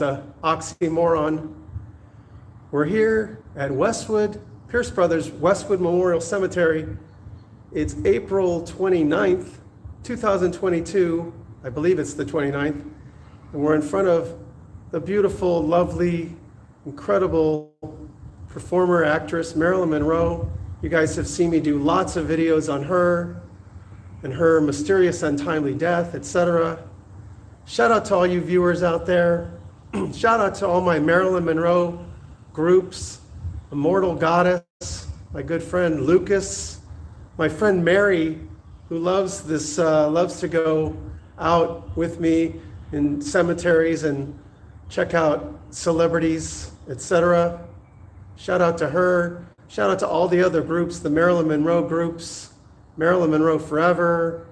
the oxymoron. We're here at Pierce Brothers Westwood Memorial Cemetery. It's April 29th, 2022. I believe it's the 29th. And we're in front of the beautiful, lovely, incredible performer, actress, Marilyn Monroe. You guys have seen me do lots of videos on her and her mysterious, untimely death, etc. Shout out to all you viewers out there. Shout out to all my Marilyn Monroe groups, Immortal Goddess, my good friend Lucas, my friend Mary, who loves to go out with me in cemeteries and check out celebrities, etc. Shout out to her. Shout out to all the other groups, the Marilyn Monroe groups, Marilyn Monroe Forever,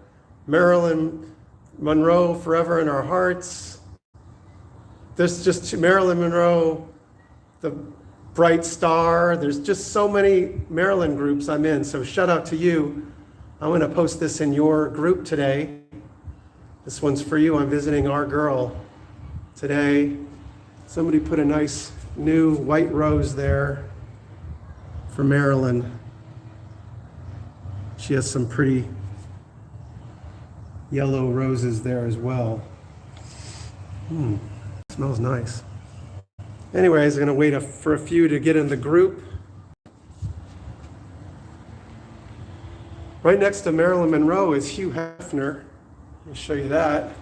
Marilyn Monroe Forever in Our Hearts. There's just Marilyn Monroe, the Bright Star. There's just so many Marilyn groups I'm in, so shout out to you. I'm gonna post this in your group today. This one's for you. I'm visiting our girl today. Somebody put a nice new white rose there for Marilyn. She has some pretty yellow roses there as well. Smells nice. Anyways, I'm gonna wait for a few to get in the group. Right next to Marilyn Monroe is Hugh Hefner. Let me show you that.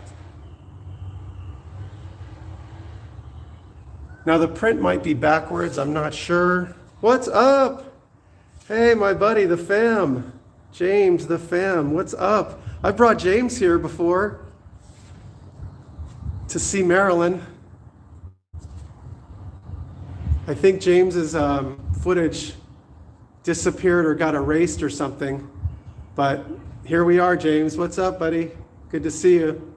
Now the print might be backwards, I'm not sure. What's up? Hey, my buddy, the fam. James, the fam, what's up? I brought James here before to see Marilyn. I think James's footage disappeared or got erased or something. But here we are, James. What's up, buddy? Good to see you.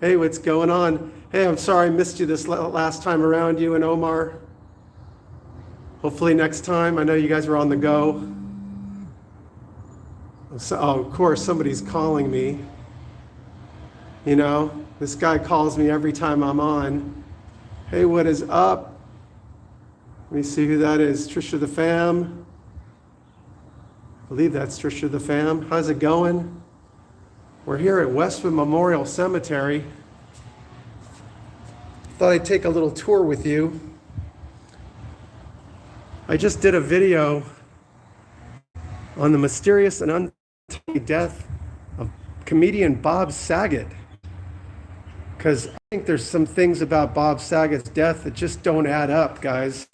Hey, what's going on? Hey, I'm sorry I missed you this last time around, you and Omar. Hopefully next time. I know you guys were on the go. So, of course, somebody's calling me. You know, this guy calls me every time I'm on. Hey, what is up? Let me see who that is. Trisha the fam. I believe that's Trisha the fam. How's it going? We're here at Westwood Memorial Cemetery. Thought I'd take a little tour with you. I just did a video on the mysterious and untimely death of comedian Bob Saget. Because I think there's some things about Bob Saget's death that just don't add up, guys.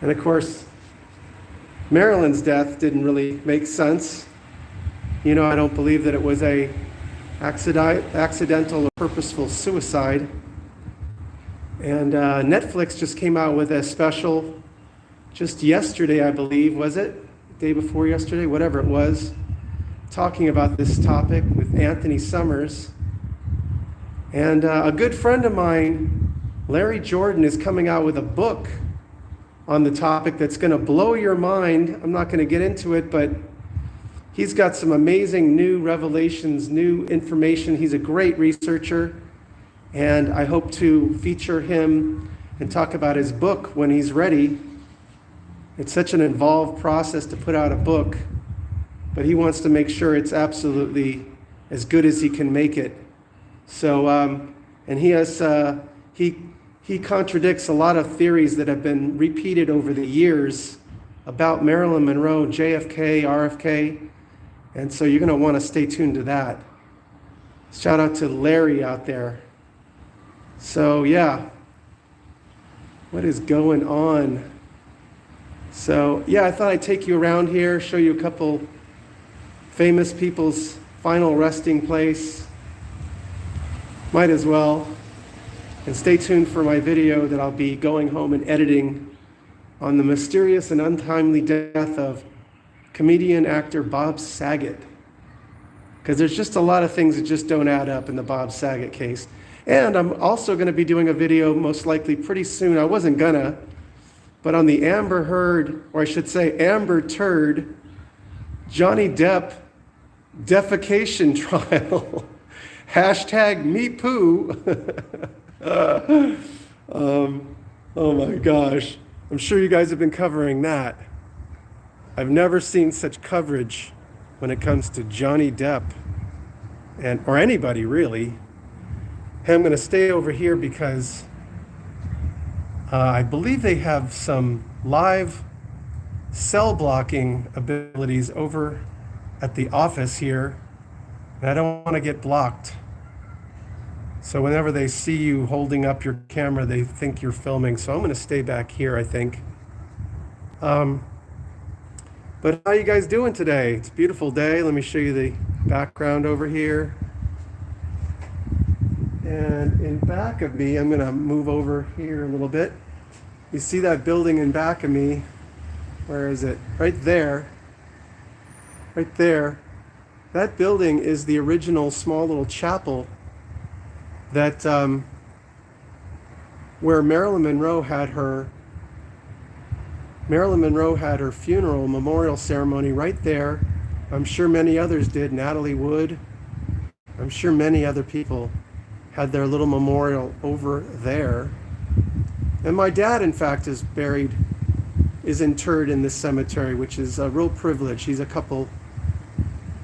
And of course, Marilyn's death didn't really make sense. You know, I don't believe that it was a accidental or purposeful suicide. And Netflix just came out with a special just yesterday, I believe, was it? Day before yesterday, whatever it was, talking about this topic with Anthony Summers. And a good friend of mine, Larry Jordan, is coming out with a book on the topic that's going to blow your mind. I'm not going to get into it, but he's got some amazing new revelations, new information. He's a great researcher, and I hope to feature him and talk about his book when he's ready. It's such an involved process to put out a book, but he wants to make sure it's absolutely as good as he can make it. So, and he has, he contradicts a lot of theories that have been repeated over the years about Marilyn Monroe, JFK, RFK, and so you're going to want to stay tuned to that. Shout out to Larry out there. So yeah, what is going on? So yeah, I thought I'd take you around here, show you a couple famous people's final resting place. Might as well. And stay tuned for my video that I'll be going home and editing on the mysterious and untimely death of comedian actor Bob Saget. Because there's just a lot of things that just don't add up in the Bob Saget case. And I'm also going to be doing a video most likely pretty soon. I wasn't gonna, but on the Amber Heard, or I should say Amber Turd, Johnny Depp defecation trial. Hashtag me poo. Oh my gosh. I'm sure you guys have been covering that. I've never seen such coverage when it comes to Johnny Depp or anybody really. Hey, I'm going to stay over here because I believe they have some live cell blocking abilities over at the office here, and I don't want to get blocked. So whenever they see you holding up your camera, they think you're filming. So I'm going to stay back here, I think. But how you guys doing today? It's a beautiful day. Let me show you the background over here. And in back of me, I'm going to move over here a little bit. You see that building in back of me? Where is it? Right there. Right there. That building is the original small little chapel that where Marilyn Monroe had her funeral memorial ceremony right there. I'm sure many others did. Natalie Wood. I'm sure many other people had their little memorial over there. And my dad, in fact, is interred in this cemetery, which is a real privilege. He's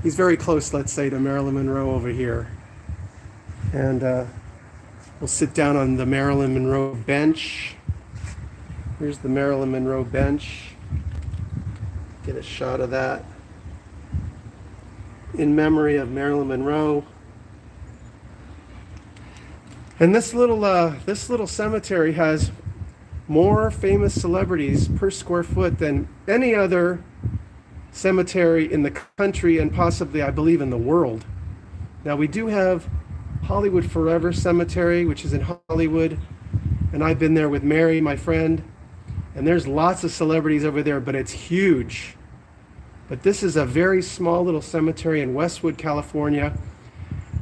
very close, let's say, to Marilyn Monroe over here. And we'll sit down on the Marilyn Monroe bench. Here's the Marilyn Monroe bench. Get a shot of that. In memory of Marilyn Monroe. And this little cemetery has more famous celebrities per square foot than any other cemetery in the country and possibly, I believe, in the world. Now, we do have Hollywood Forever Cemetery, which is in Hollywood, and I've been there with Mary, my friend, and there's lots of celebrities over there, but it's huge. But this is a very small little cemetery in Westwood, California.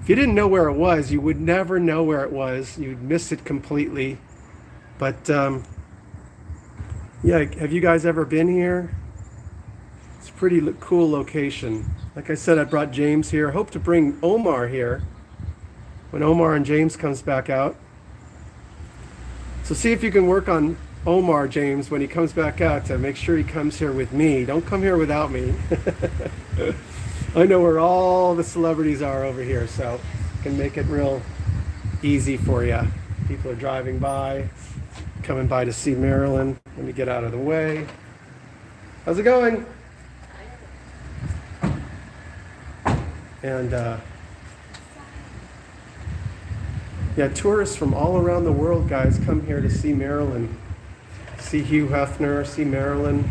If you didn't know where it was, you would never know where it was. You'd miss it completely. But yeah, have you guys ever been here? It's a pretty cool location. Like I said, I brought James here. I hope to bring Omar here when Omar and James comes back out. So see if you can work on Omar, James, when he comes back out, to make sure he comes here with me. Don't come here without me. I know where all the celebrities are over here, so I can make it real easy for you. People are driving by, coming by to see Marilyn. Let me get out of the way. How's it going? And yeah, tourists from all around the world, guys, come here to see Marilyn. See Hugh Hefner, see Marilyn.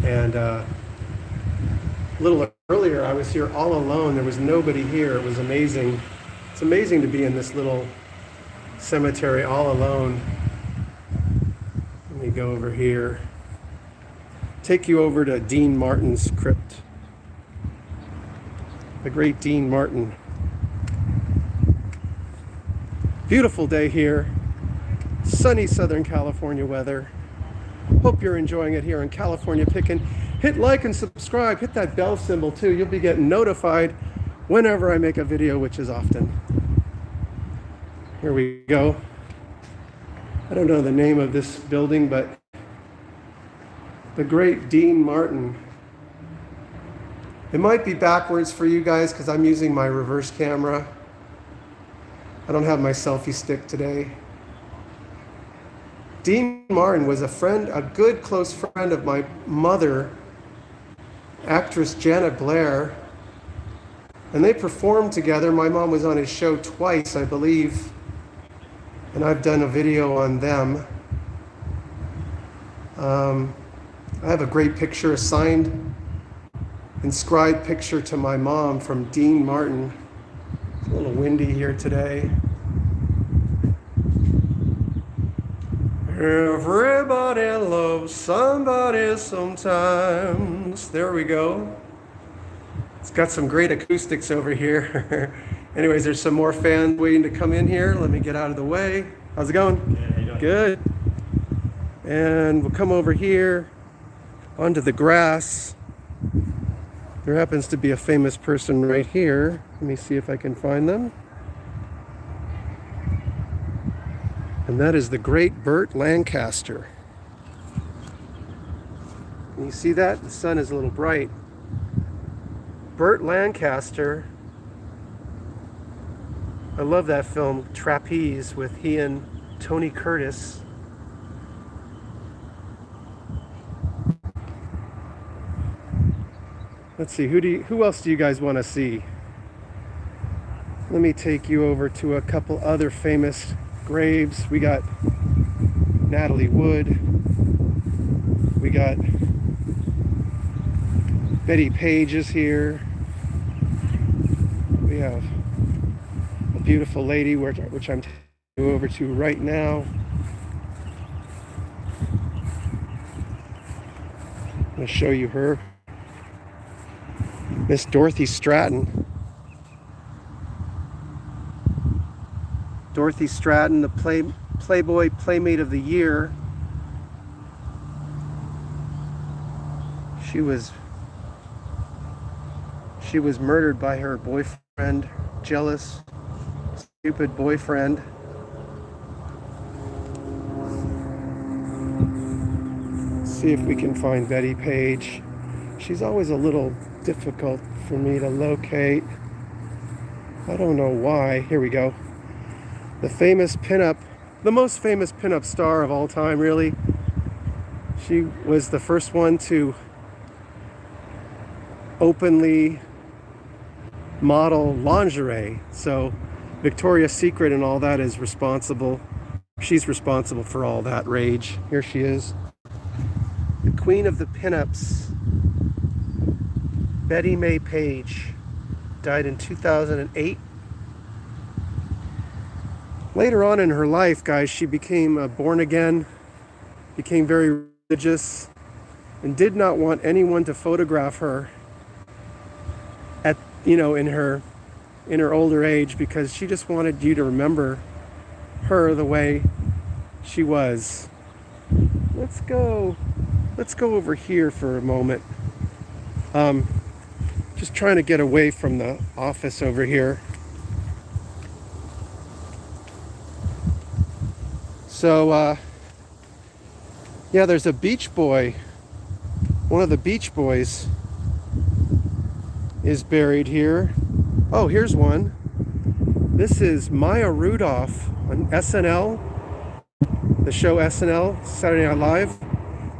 And a little earlier, I was here all alone. There was nobody here. It was amazing. It's amazing to be in this little cemetery all alone. Let me go over here. Take you over to Dean Martin's crypt. The great Dean Martin. Beautiful day here. Sunny Southern California weather. Hope you're enjoying it here in California Pickin'. Hit like and subscribe. Hit that bell symbol too. You'll be getting notified whenever I make a video, which is often. Here we go. I don't know the name of this building, but the great Dean Martin. It might be backwards for you guys because I'm using my reverse camera. I don't have my selfie stick today. Dean Martin was a good close friend of my mother, actress Janet Blair, and they performed together. My mom was on his show twice, I believe, and I've done a video on them. I have a great picture, a signed, inscribed picture to my mom from Dean Martin. It's a little windy here today. Everybody loves somebody sometimes. There we go. It's got some great acoustics over here. Anyways, there's some more fans waiting to come in here. Let me get out of the way. How's it going? Yeah, how you doing? Good. And we'll come over here onto the grass. There happens to be a famous person right here. Let me see if I can find them. And that is the great Burt Lancaster. Can you see that? The sun is a little bright. Burt Lancaster. I love that film, Trapeze, with he and Tony Curtis. Let's see, who else do you guys want to see? Let me take you over to a couple other famous graves. We got Natalie Wood. We got Betty Page is here. We have a beautiful lady which I'm taking you over to right now. I'm going to show you her. Miss Dorothy Stratton. Dorothy Stratton, the Playboy Playmate of the Year. She was murdered by her boyfriend, jealous, stupid boyfriend. Let's see if we can find Betty Page. She's always a little difficult for me to locate. I don't know why. Here we go. The most famous pinup star of all time, really. She was the first one to openly model lingerie. So Victoria's Secret and all that is responsible. She's responsible for all that rage. Here she is. The queen of the pinups. Betty May Page, died in 2008. Later on in her life, guys, she became born again, became very religious, and did not want anyone to photograph her at, in her older age, because she just wanted you to remember her the way she was. Let's go over here for a moment. Just trying to get away from the office over here. So, yeah, there's a Beach Boy. One of the Beach Boys is buried here. Oh, here's one. This is Maya Rudolph on SNL, the show SNL, Saturday Night Live.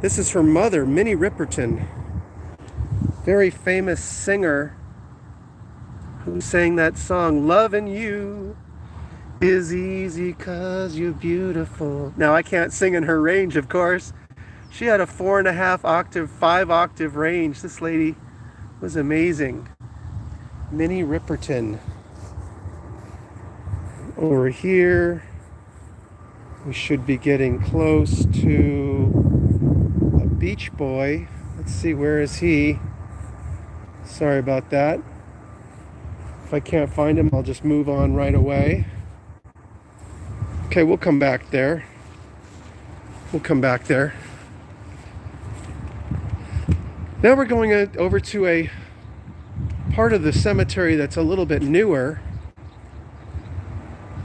This is her mother, Minnie Riperton. Very famous singer who sang that song, "Loving You is easy 'cause you're beautiful." Now, I can't sing in her range, of course. She had a 4.5 octave, 5 octave range. This lady was amazing. Minnie Riperton. Over here, we should be getting close to a Beach Boy. Let's see, where is he? Sorry about that. If I can't find him, I'll just move on right away. Okay, we'll come back there. Now we're going over to a part of the cemetery that's a little bit newer.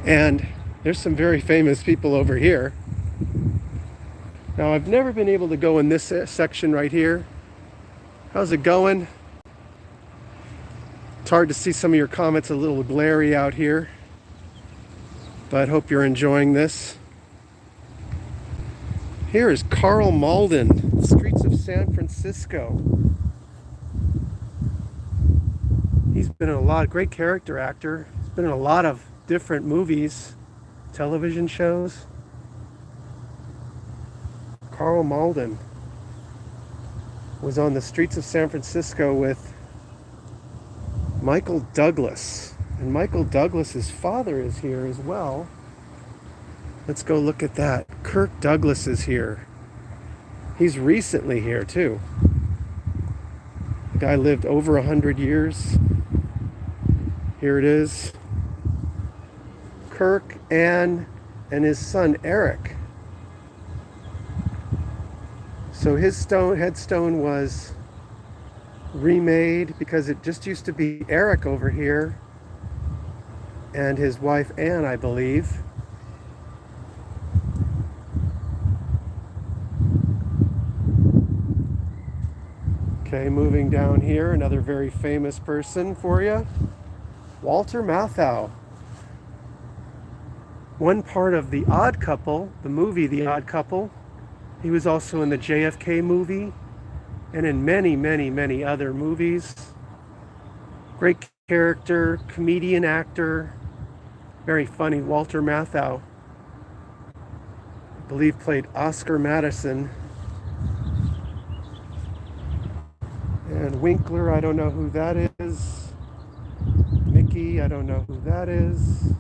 And there's some very famous people over here. Now, I've never been able to go in this section right here. How's it going? It's hard to see some of your comments, a little glary out here, but hope you're enjoying this. Here is Carl Malden, Streets of San Francisco. He's been in a lot, great character actor. He's been in a lot of different movies, television shows. Carl Malden was on the streets of San Francisco with Michael Douglas. And Michael Douglas's father is here as well. Let's go look at that. Kirk Douglas is here. He's recently here too. The guy lived over 100 years. Here it is. Kirk, Ann, and his son Eric. So his headstone was remade because it just used to be Eric over here and his wife Anne, I believe. Okay, moving down here, another very famous person for you, Walter Matthau. One part of The Odd Couple, the movie The Odd Couple. He was also in the JFK movie and in many, many, many other movies. Great character, comedian, actor, very funny. Walter Matthau, I believe, played Oscar Madison. And Winkler, I don't know who that is. Mickey, I don't know who that is.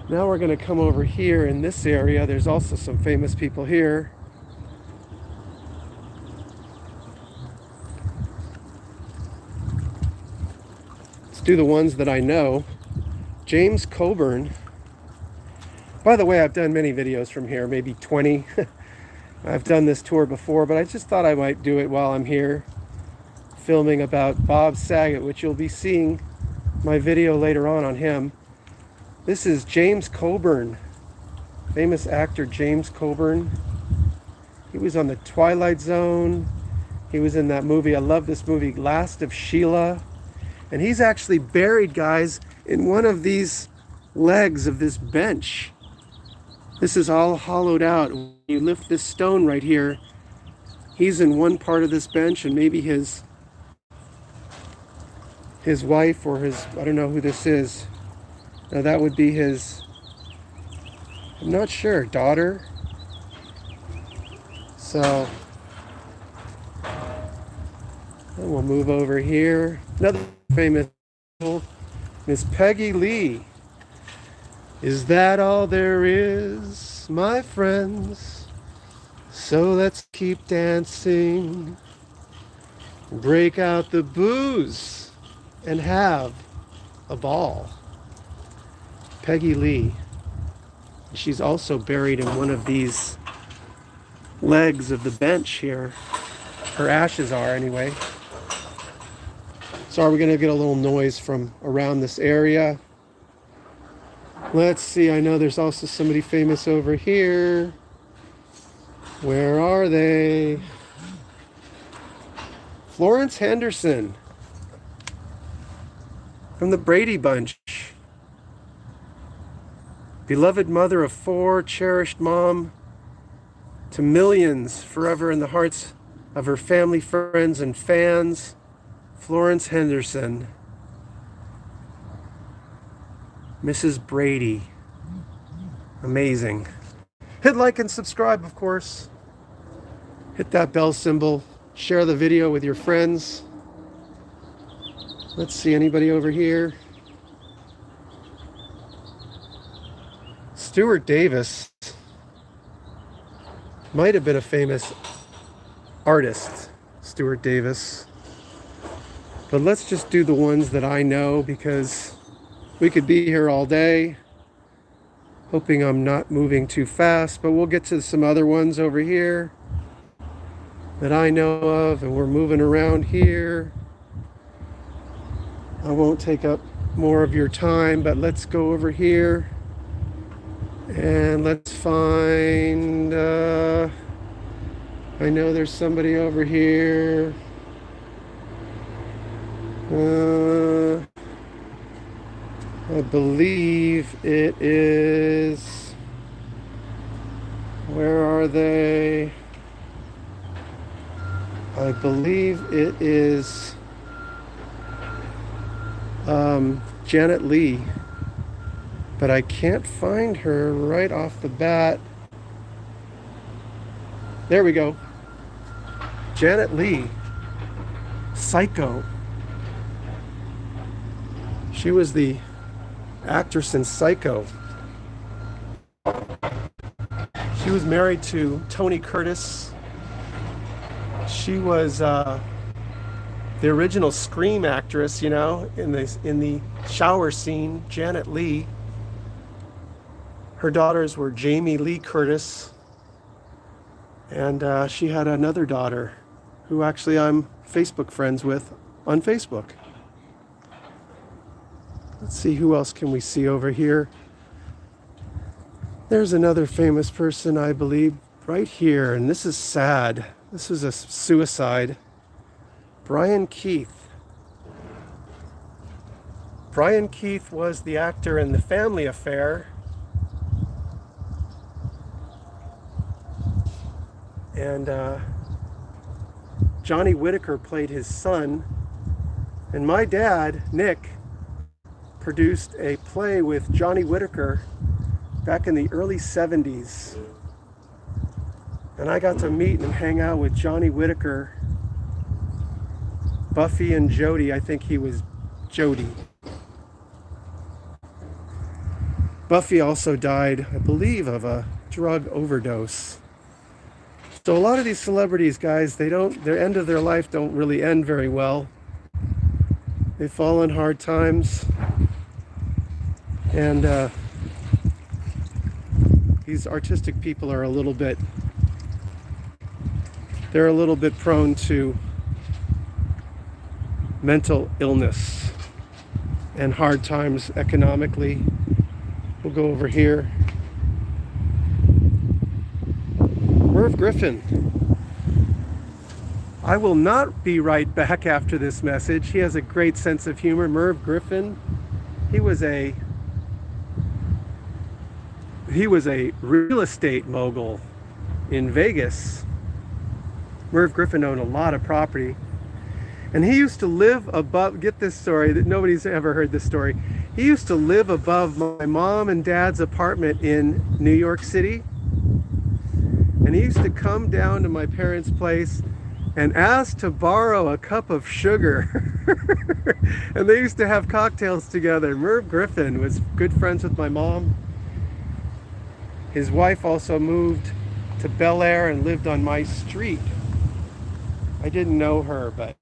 Now we're going to come over here in this area. There's also some famous people here. Let's do the ones that I know. James Coburn. By the way, I've done many videos from here, maybe 20. I've done this tour before, but I just thought I might do it while I'm here, filming about Bob Saget, which you'll be seeing my video later on him. This is James Coburn, famous actor James Coburn. He was on The Twilight Zone. He was in that movie, I love this movie, Last of Sheila. And he's actually buried, guys, in one of these legs of this bench. This is all hollowed out. When you lift this stone right here, he's in one part of this bench, and maybe his wife or his, I don't know who this is. Now that would be his, I'm not sure, daughter. So, and we'll move over here. Another famous people, Miss Peggy Lee. Is that all there is, my friends? So let's keep dancing, break out the booze, and have a ball. Peggy Lee. She's also buried in one of these legs of the bench here. Her ashes are, anyway. Sorry, we're going to get a little noise from around this area. Let's see, I know there's also somebody famous over here. Where are they? Florence Henderson from the Brady Bunch. Beloved mother of 4, cherished mom to millions, forever in the hearts of her family, friends, and fans. Florence Henderson. Mrs. Brady. Amazing. Hit like and subscribe, of course. Hit that bell symbol. Share the video with your friends. Let's see, anybody over here? Stuart Davis might have been a famous artist, Stuart Davis. But let's just do the ones that I know, because we could be here all day. Hoping I'm not moving too fast, but we'll get to some other ones over here that I know of, and we're moving around here. I won't take up more of your time, but let's go over here and let's find, I know there's somebody over here. I believe it is, where are they? I believe it is Janet Leigh, but I can't find her right off the bat. There we go. Janet Leigh, Psycho. She was the actress in Psycho. She was married to Tony Curtis. She was the original Scream actress, you know, in the shower scene, Janet Leigh. Her daughters were Jamie Lee Curtis And she had another daughter who actually I'm Facebook friends with on Facebook. Let's see, who else can we see over here? There's another famous person, I believe, right here, and this is sad. This was a suicide. Brian Keith. Brian Keith was the actor in The Family Affair. And Johnny Whitaker played his son. And my dad, Nick, produced a play with Johnny Whitaker back in the early 70s. And I got to meet and hang out with Johnny Whitaker, Buffy and Jody. I think he was Jody. Buffy also died, I believe, of a drug overdose. So a lot of these celebrities, guys, their end of their life don't really end very well. They fall in hard times. And these artistic people are a little bit prone to mental illness and hard times economically. We'll go over here. Merv Griffin. I will not be right back after this message. He has a great sense of humor. Merv Griffin, he was a real estate mogul in Vegas. Merv Griffin owned a lot of property. And he used to live above, get this story, that nobody's ever heard this story. He used to live above my mom and dad's apartment in New York City. And he used to come down to my parents' place and ask to borrow a cup of sugar. And they used to have cocktails together. Merv Griffin was good friends with my mom. His wife also moved to Bel Air and lived on my street. I didn't know her, but...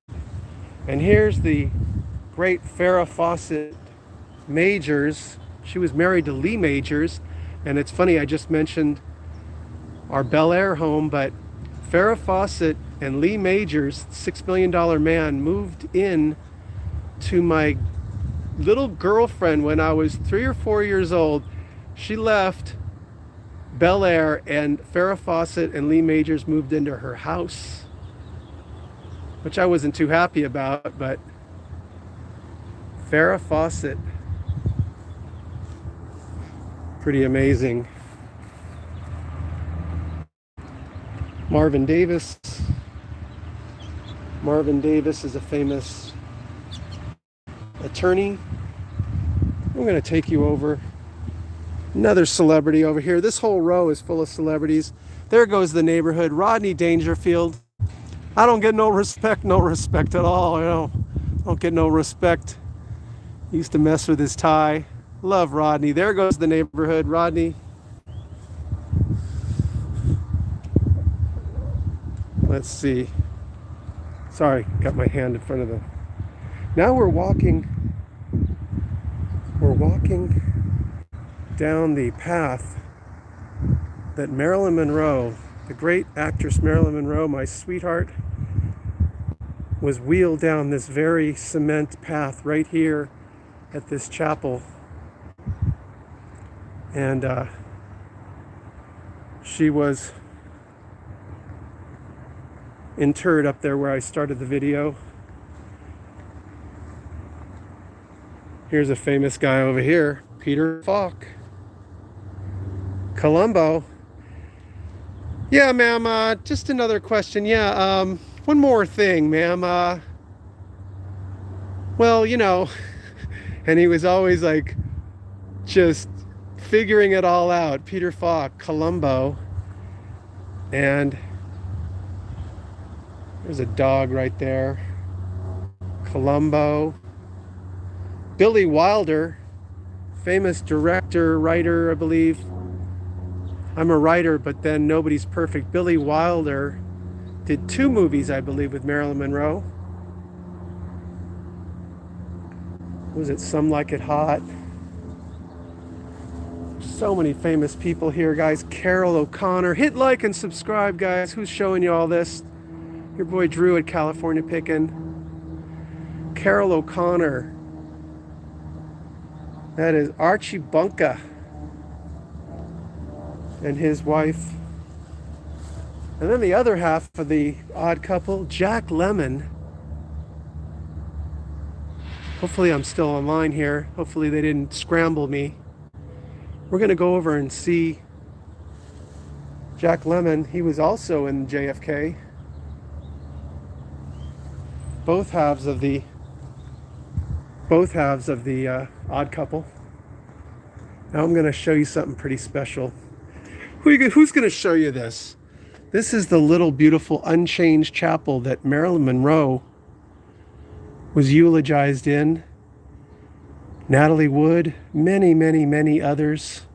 And here's the great Farrah Fawcett Majors. She was married to Lee Majors. And it's funny, I just mentioned our Bel Air home, but Farrah Fawcett and Lee Majors, $6 million man, moved in to my little girlfriend when I was 3 or 4 years old. She left Bel Air and Farrah Fawcett and Lee Majors moved into her house, which I wasn't too happy about, but Farrah Fawcett, pretty amazing. Marvin Davis. Marvin Davis is a famous attorney. I'm going to take you over. Another celebrity over here. This whole row is full of celebrities. There goes the neighborhood. Rodney Dangerfield. I don't get no respect at all. I don't get no respect. He used to mess with his tie. Love Rodney. There goes the neighborhood. Rodney. Let's see. Sorry, got my hand in front of the... Now we're walking down the path that Marilyn Monroe, the great actress Marilyn Monroe, my sweetheart, was wheeled down this very cement path right here at this chapel. And she was interred up there where I started the video. Here's a famous guy over here, Peter Falk. Columbo. Yeah, ma'am, just another question. Yeah, one more thing, ma'am. Well, you know, and he was always like just figuring it all out. Peter Falk, Columbo. And there's a dog right there. Columbo. Billy Wilder, famous director, writer, I believe. I'm a writer, but then nobody's perfect. Billy Wilder did 2 movies, I believe, with Marilyn Monroe. Was it Some Like It Hot? So many famous people here, guys. Carol O'Connor. Hit like and subscribe, guys. Who's showing you all this? Your boy Drew at California Pickin'. Carol O'Connor. That is Archie Bunker and his wife. And then the other half of the odd couple, Jack Lemmon. Hopefully I'm still online here. Hopefully they didn't scramble me. We're going to go over and see Jack Lemmon. He was also in JFK. Both halves of the odd couple. Now I'm going to show you something pretty special. Who's going to show you this? This is the little beautiful unchanged chapel that Marilyn Monroe was eulogized in. Natalie Wood, many others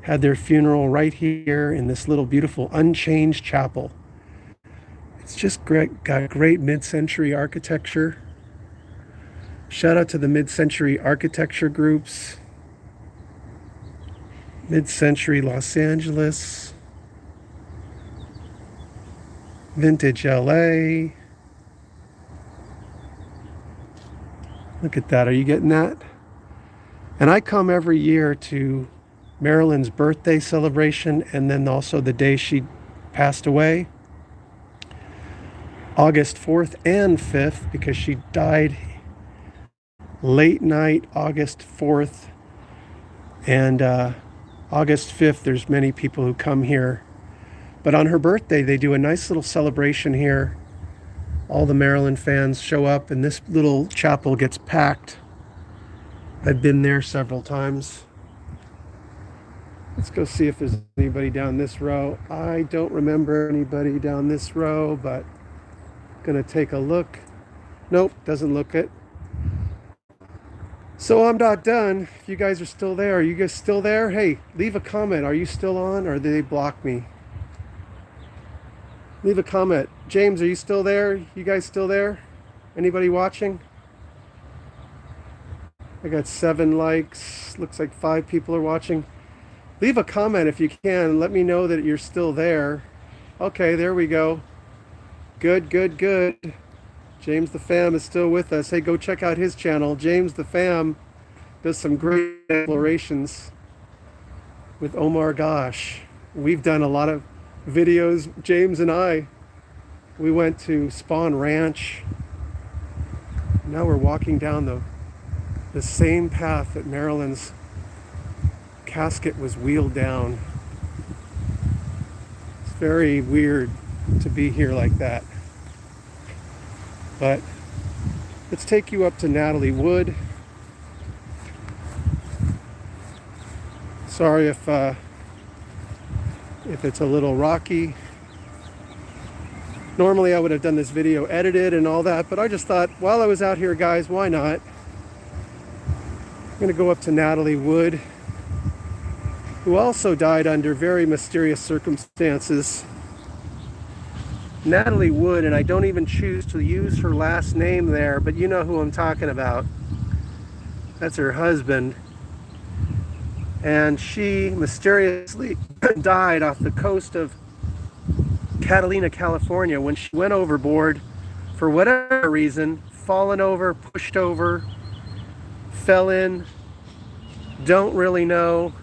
had their funeral right here in this little beautiful unchanged chapel. It's just great, got great mid-century architecture. Shout out to the mid-century architecture groups. Mid-century Los Angeles. Vintage LA. Look at that, are you getting that? And I come every year to Marilyn's birthday celebration and then also the day she passed away. August 4th and 5th, because she died late night, August 4th. And August 5th, there's many people who come here. But on her birthday, they do a nice little celebration here. All the Marilyn fans show up and this little chapel gets packed. I've been there several times. Let's go see if there's anybody down this row. I don't remember anybody down this row, but I'm gonna take a look. Nope, doesn't look it. So I'm not done. If you guys are still there, are you guys still there? Hey, leave a comment. Are you still on or did they block me? Leave a comment. James, are you still there? You guys still there? Anybody watching? I got 7 likes. Looks like 5 people are watching. Leave a comment if you can. Let me know that you're still there. Okay, there we go. Good. James the Fam is still with us. Hey, go check out his channel. James the Fam does some great explorations with Omar Gosh. We've done a lot of videos, James and I. We went to Spawn Ranch. Now we're walking down the same path that Marilyn's casket was wheeled down. It's very weird to be here like that. But let's take you up to Natalie Wood. Sorry if it's a little rocky. Normally I would have done this video edited and all that, but I just thought while I was out here, guys, why not? I'm gonna go up to Natalie Wood, who also died under very mysterious circumstances. Natalie Wood, and I don't even choose to use her last name there, but you know who I'm talking about. That's her husband. And she mysteriously died off the coast of Catalina, California, when she went overboard for whatever reason, fallen over, pushed over, fell in, don't really know.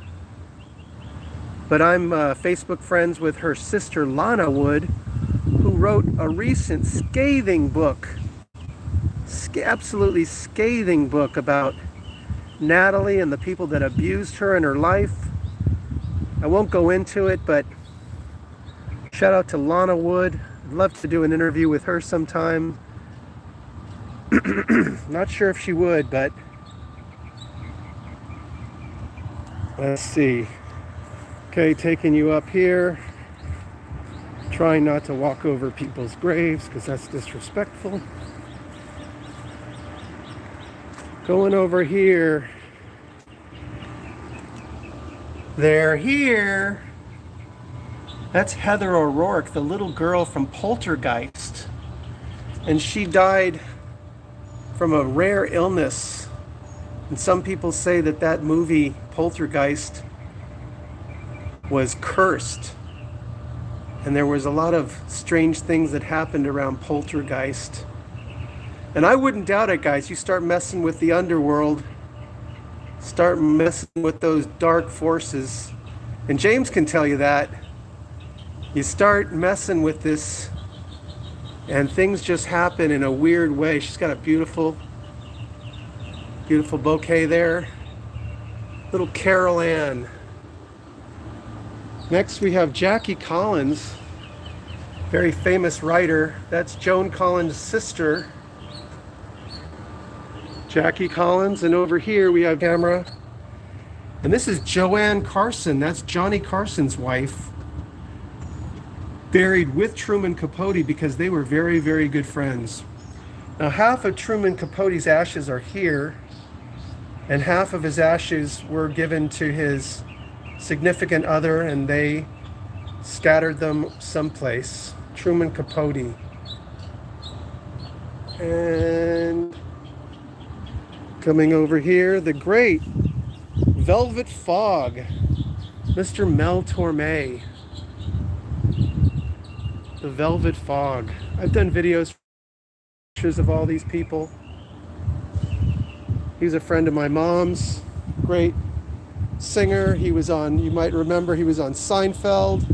But I'm Facebook friends with her sister Lana Wood, who wrote a recent scathing book, absolutely scathing book about Natalie and the people that abused her in her life. I won't go into it, but shout out to Lana Wood. I'd love to do an interview with her sometime. Not sure if she would, but let's see. Okay, taking you up here. Trying not to walk over people's graves because that's disrespectful. Going over here. They're here. That's Heather O'Rourke, the little girl from Poltergeist. And she died from a rare illness. And some people say that that movie, Poltergeist, was cursed. And there was a lot of strange things that happened around Poltergeist. And I wouldn't doubt it, guys. You start messing with the underworld, start messing with those dark forces. And James can tell you that. You start messing with this, and things just happen in a weird way. She's got a beautiful, beautiful bouquet there. Little Carol Ann. Next we have Jackie Collins, very famous writer. That's Joan Collins' sister, Jackie Collins. And over here we have camera. And this is Joanne Carson. That's Johnny Carson's wife. Buried with Truman Capote because they were very, very good friends. Now half of Truman Capote's ashes are here, and half of his ashes were given to his significant other, and they scattered them someplace. Truman Capote. And coming over here, the great Velvet Fog, Mr. Mel Torme. The Velvet Fog. I've done videos, pictures of all these people. He's a friend of my mom's, great singer. He was on, you might remember, he was on Seinfeld,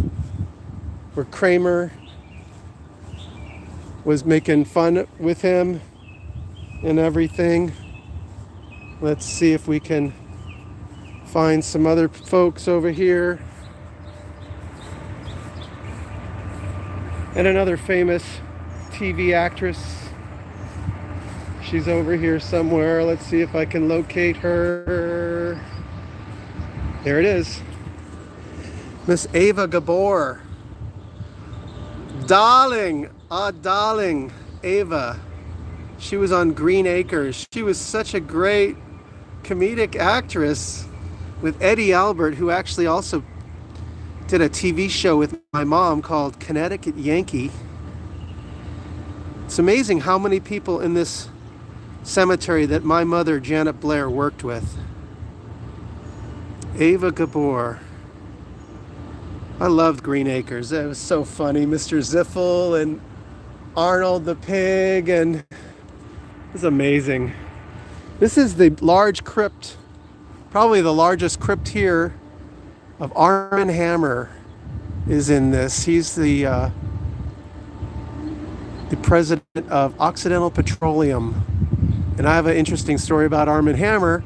where Kramer was making fun with him and everything. Let's see if we can find some other folks over here. And another famous TV actress. She's over here somewhere. Let's see if I can locate her. There it is. Miss Ava Gabor. Darling, darling, Ava. She was on Green Acres. She was such a great comedic actress with Eddie Albert, who actually also did a TV show with my mom called Connecticut Yankee. It's amazing how many people in this cemetery that my mother, Janet Blair, worked with. Ava Gabor. I loved Green Acres. It was so funny. Mr. Ziffel and Arnold the Pig, and it was amazing. This is the large crypt, probably the largest crypt here, of Armand Hammer is in this. He's the president of Occidental Petroleum. And I have an interesting story about Armand Hammer.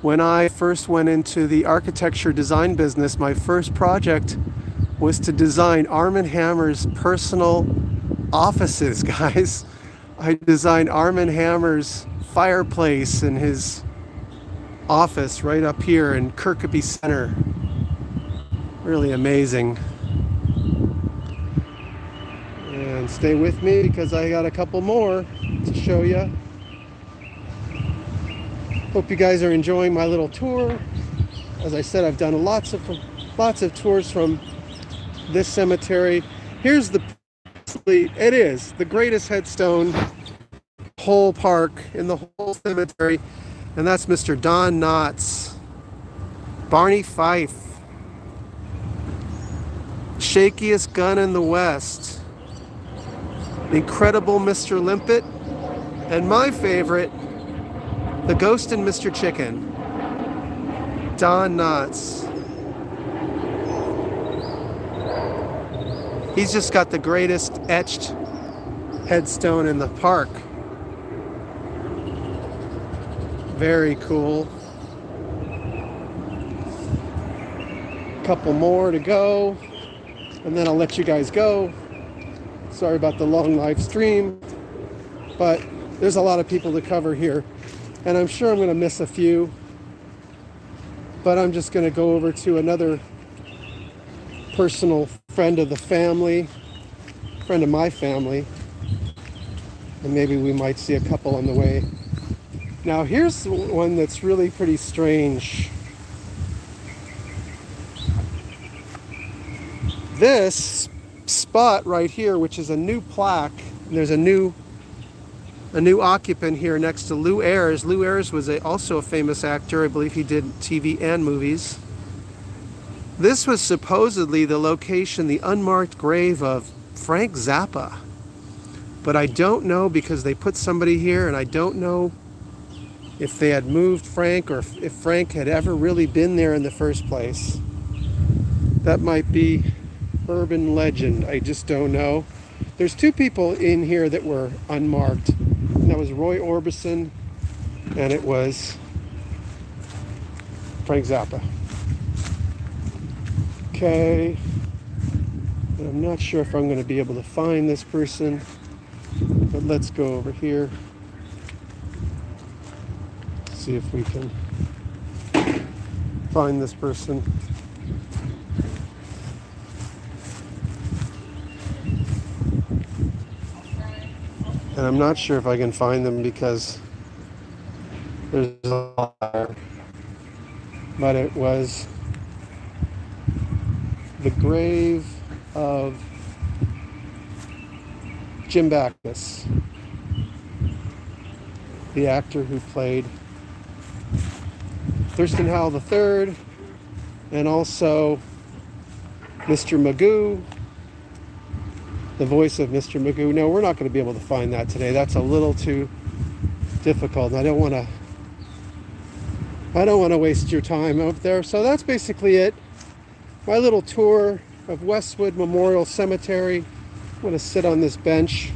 When I first went into the architecture design business, my first project was to design Armand Hammer's personal offices, guys. I designed Armand Hammer's fireplace in his office right up here in Kirkby Center. Really amazing. And stay with me because I got a couple more to show you. Hope you guys are enjoying my little tour. As I said, I've done lots of tours from this cemetery. Here's it is the greatest headstone whole park in the whole cemetery, and that's Mr. Don Knotts. Barney Fife. Shakiest gun in the West. The incredible Mr. Limpet. And my favorite, the Ghost and Mr. Chicken. Don Knotts. He's just got the greatest etched headstone in the park. Very cool. Couple more to go, and then I'll let you guys go. Sorry about the long live stream, but there's a lot of people to cover here, and I'm sure I'm going to miss a few, but I'm just going to go over to another personal friend of the family, friend of my family, and maybe we might see a couple on the way. Now here's one that's really pretty strange. This spot right here, which is a new plaque, and there's a new occupant here next to Lou Ayres. Lou Ayres was also a famous actor. I believe he did TV and movies. This was supposedly the location, the unmarked grave of Frank Zappa. But I don't know because they put somebody here, and I don't know if they had moved Frank or if Frank had ever really been there in the first place. That might be urban legend. I just don't know. There's two people in here that were unmarked. And that was Roy Orbison, and it was Frank Zappa. Okay. And I'm not sure if I'm going to be able to find this person, but let's go over here. See if we can find this person. And I'm not sure if I can find them because there's a lot there. But it was the grave of Jim Backus, the actor who played Thurston Howell III, and also Mr. Magoo, the voice of Mr. Magoo. No, we're not going to be able to find that today. That's a little too difficult. I don't want to waste your time up there. So that's basically it. My little tour of Westwood Memorial Cemetery. I'm going to sit on this bench.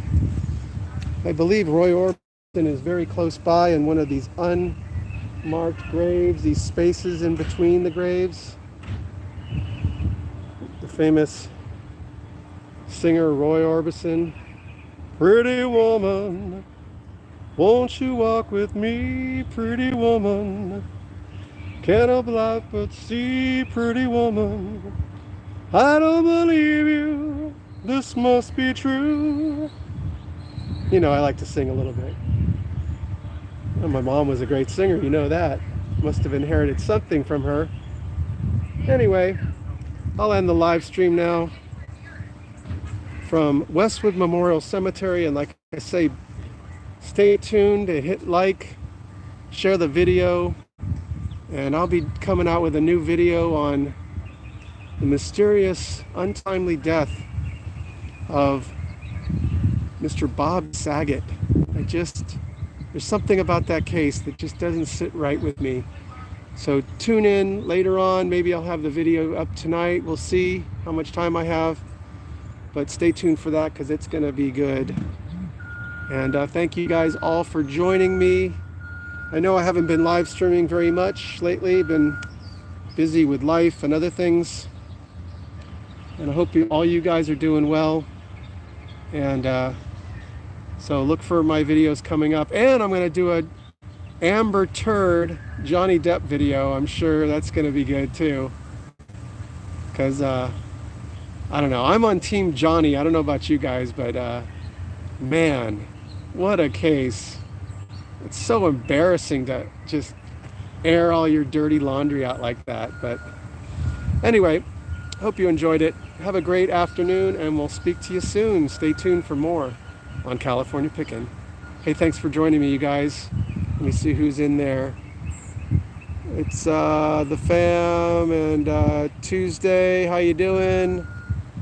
I believe Roy Orbison is very close by in one of these unmarked graves, these spaces in between the graves. The famous singer Roy Orbison. Pretty woman, won't you walk with me, pretty woman? Can't help life but see, pretty woman. I don't believe you, this must be true. You know, I like to sing a little bit. Well, my mom was a great singer, you know that. Must have inherited something from her. Anyway, I'll end the live stream now from Westwood Memorial Cemetery. And like I say, stay tuned and hit like, share the video. And I'll be coming out with a new video on the mysterious, untimely death of Mr. Bob Saget. There's something about that case that just doesn't sit right with me. So tune in later on. Maybe I'll have the video up tonight. We'll see how much time I have. But stay tuned for that because it's going to be good. And thank you guys all for joining me. I know I haven't been live streaming very much lately. Been busy with life and other things. And I hope all you guys are doing well. And so look for my videos coming up. And I'm going to do a Amber Turd Johnny Depp video. I'm sure that's going to be good too. Because, I don't know. I'm on Team Johnny. I don't know about you guys, but man, what a case. It's so embarrassing to just air all your dirty laundry out like that. But anyway, hope you enjoyed it. Have a great afternoon, and we'll speak to you soon. Stay tuned for more on California Pickin'. Hey, thanks for joining me, you guys. Let me see who's in there. It's the fam and Tuesday. How you doing?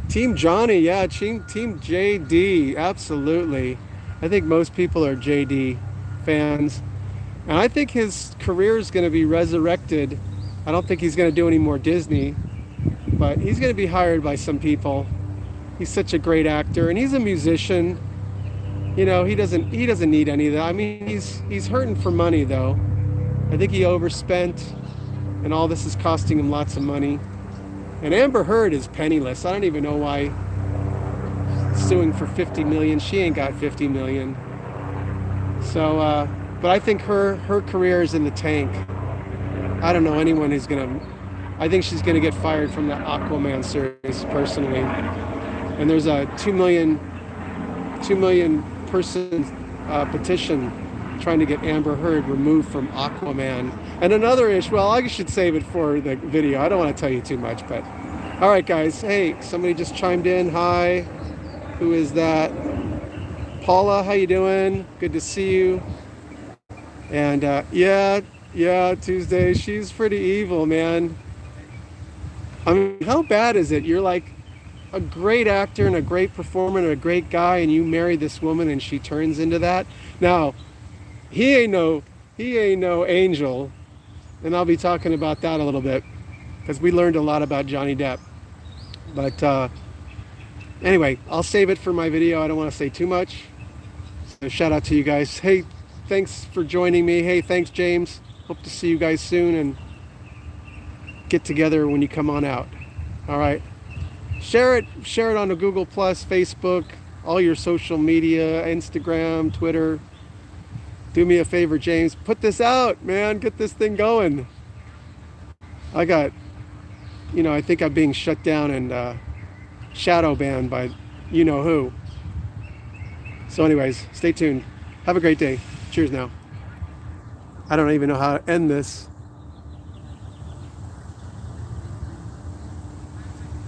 Team Johnny, yeah, Team JD, absolutely. I think most people are JD fans. And I think his career is going to be resurrected. I don't think he's going to do any more Disney, but he's going to be hired by some people. He's such a great actor, and he's a musician. You know, he doesn't need any of that. I mean, he's hurting for money though. I think he overspent, and all this is costing him lots of money. And Amber Heard is penniless. I don't even know why suing for $50 million. She ain't got $50 million. So, but I think her career is in the tank. I don't know anyone who's I think she's gonna get fired from that Aquaman series personally. And there's a 2 million person petition trying to get Amber Heard removed from Aquaman. And another issue, well, I should save it for the video. I don't want to tell you too much, but all right, guys. Hey, somebody just chimed in. Hi, who is that? Paula, how you doing? Good to see you. And yeah, Tuesday. She's pretty evil, man. I mean, how bad is it? You're like a great actor and a great performer and a great guy, and you marry this woman and she turns into that. Now, he ain't no angel, and I'll be talking about that a little bit because we learned a lot about Johnny Depp. But anyway, I'll save it for my video. I don't want to say too much. So shout out to you guys. Hey, thanks for joining me. Hey, thanks, James. Hope to see you guys soon and get together when you come on out. All right. Share it on the Google Plus, Facebook, all your social media, Instagram, Twitter. Do me a favor, James. Put this out, man. Get this thing going. I got, I think I'm being shut down and shadow banned by you know who. So anyways, stay tuned. Have a great day. Cheers now. I don't even know how to end this.